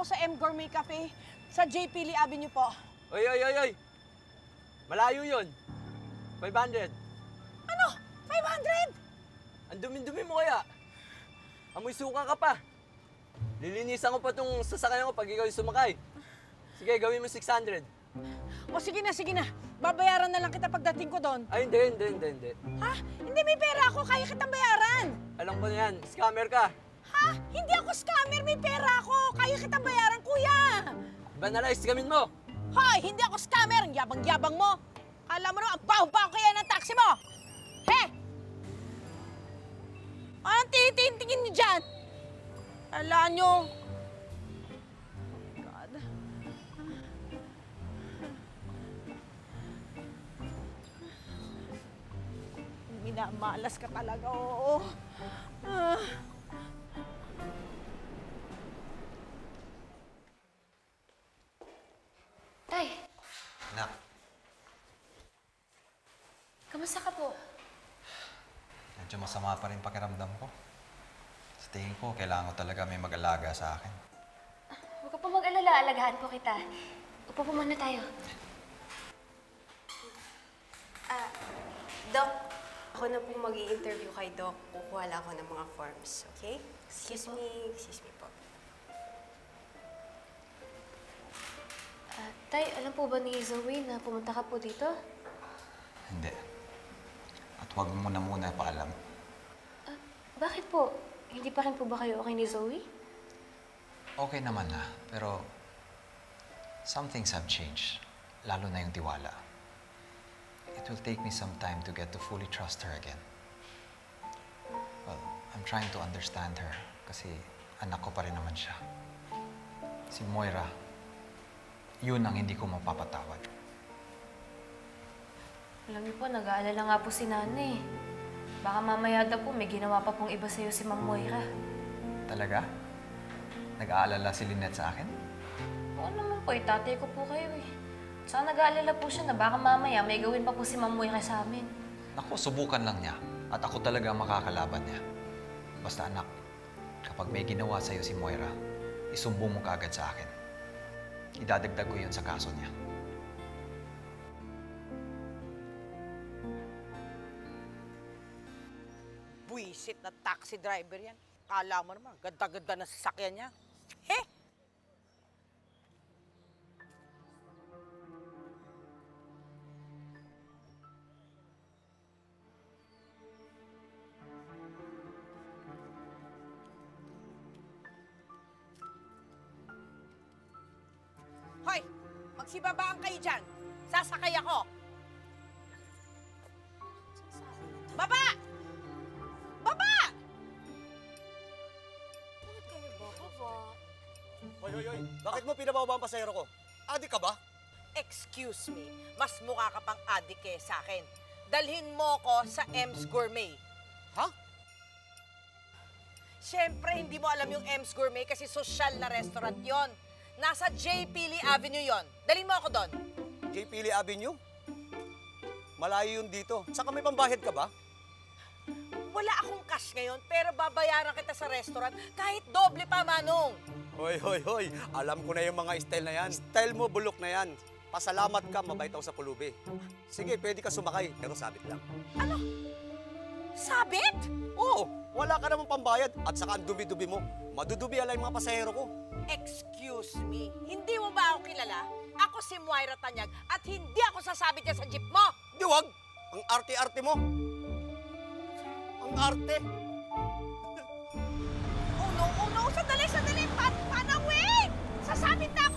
ako sa M Gourmet Cafe sa J. Pili Avenue po. Oy, oy, oy, oy! Malayo yun. 500. Ano? 500? Ang dumi-dumi mo kaya. Amoy suka ka pa. Lilinisan ko pa tong sasakyan ko pag ikaw yung sumakay. Sige, gawin mo 600. O sige na, sige na. Babayaran na lang kita pagdating ko doon. Ay, hindi. Ha? Hindi, may pera ako. Kaya kitang bayaran. Alam ko na yan, scammer ka. Ha? Hindi ako scammer. May pera ako. Kaya kitang bayaran, kuya. Banalize kamin mo. Hoy, hindi ako scammer. Ang yabang-yabang mo. Kala mo naman, ang baho-baho kaya ng taxi mo. He! Anong tinitingin niyo dyan? Alam niyo. God. Minamalas ka talaga, oo. Tay, Anak, kamusta ka po? medyo masama pa rin pakiramdam ko. Sa tingin ko, kailangan ko talaga may mag-alaga sa akin. Huwag ka po mag-alala, alagahan po kita. Upo po muna tayo. Doc, ako na po mag-i-interview kay Doc. Kukuha lang ako ng mga forms, okay? Excuse me po. Tay, alam po ba ni Zoe na pumunta ka po dito? Hindi. At huwag mo na muna paalam. Bakit po? Hindi pa rin po ba kayo okay ni Zoe? Okay naman na, pero some things have changed. Lalo na yung tiwala. It will take me some time to get to fully trust her again. Well, I'm trying to understand her kasi anak ko pa rin naman siya. Si Moira, yun ang hindi ko mapapatawad. Alam niyo po, nag-aalala nga po si Nanay. Baka mamaya daw po may ginawa pa pong iba sa'yo si Ma'am Moira. Talaga? Nag-aalala si Lynette sa akin? Oo naman po, tatay ko po kayo eh. Saka nag-aalala po siya na baka mamaya may gawin pa po si Ma'am Moira sa amin. Naku, subukan lang niya. At ako talaga ang makakalaban niya. Basta anak, kapag may ginawa sa'yo si Moira, isumbong mo kaagad sa akin. Idadagdag ko yun sa kaso niya. Buisit na taxi driver yan. Kala mo naman, ganda-ganda na sasakyan niya. He? Hoy! Magsibabaan kayo dyan. Sasakay ako. Baba! Baba! Bakit kami bababa? Hoy. Bakit mo pinababa ang pasahero ko? Adik ka ba? Excuse me, mas mukha ka pang adik eh sa akin. Dalhin mo ko sa M's Gourmet. Ha? Siyempre, hindi mo alam yung M's Gourmet kasi social na restaurant yon. Nasa J. Pili Avenue yon. Dalhin mo ako doon. J. Pili Avenue? Malayo yun dito. Saka may pambayad ka ba? Wala akong cash ngayon, pero babayaran kita sa restaurant kahit doble pa, Manong. Hoy. Alam ko na yung mga style na yan. Style mo, bulok na yan. Pasalamat ka, mabait ako sa pulubi. Sige, pwede ka sumakay, pero sabit lang. Ano? Sabit? Oo, wala ka namang pambayad. At saka ang dumi-dumi mo. Madudubi alay mga pasahero ko. Excuse me, hindi mo ba ako kilala? Ako si Moira Tanyag at hindi ako sasabit dyan sa jeep mo. Di wag! Ang arte-arte mo. Ang arte. Oh no, sandali, panawin! Sasabit na